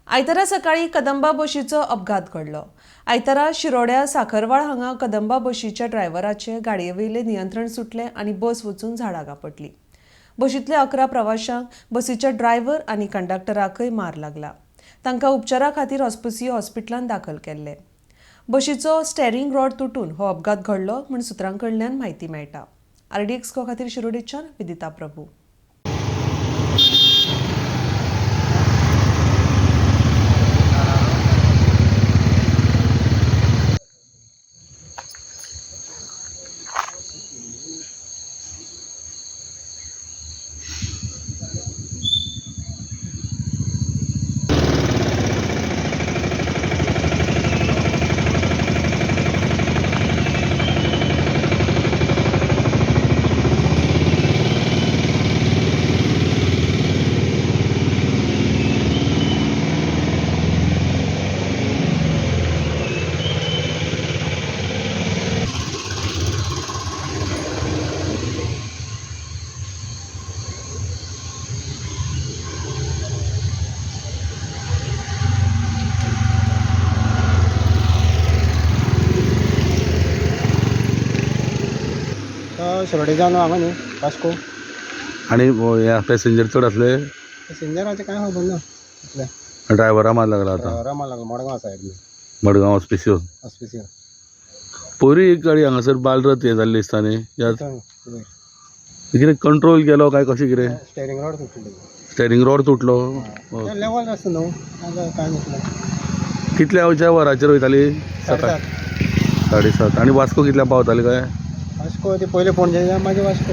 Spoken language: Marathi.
आयतारा सकाळी कदंबा बशीचो अपघात घडलो। आयतारा शिरोड्या साखरवाळ हांगा कदंबा बशीच्या ड्रायव्हराचे गाडयेवयले नियंत्रण सुटले आणि बस वचून झाडाक आपटली। बशींतले 11 प्रवाशांक, बसीच्या ड्रायव्हर आणि कंडक्टराकय मार लागला। तांकां उपचारा खातीर होस्पिसियो हॉस्पिटलांत दाखल केल्ले। बशीचो स्टेरिंग रॉड तुटून हो अपघात घडलो म्हूण सुत्रांकडल्यान म्हायती मेळटा। RDX खातीर शिरोडेच्यान विदिता प्रभू। शिरोडे जावन हांगा न्ही वास्को आणि ह्या पॅसेंजर चड असले पॅसेंजराचें कांय खबर ना तितलें ड्रायव्हरा मार लागला आता रामा लागला मडगांव सायड न्ही मडगांव हॉस्पिसियो हॉस्पिसियो पयलीं एक गाडी हांगासर बालरथ हे जाल्ली दिसता न्ही ह्या कितें कंट्रोल केलो काय कशें कितें स्टेरिंग रॉड तुटली स्टेरिंग रॉड तुटलो लेवल आसता न्हू कांय नासलें कितल्या वराचेर वयताली सकाळ 7:30 आनी वास्को कितल्या पावताली काय वास्को ती पयलीं पणजे मागीर वास्को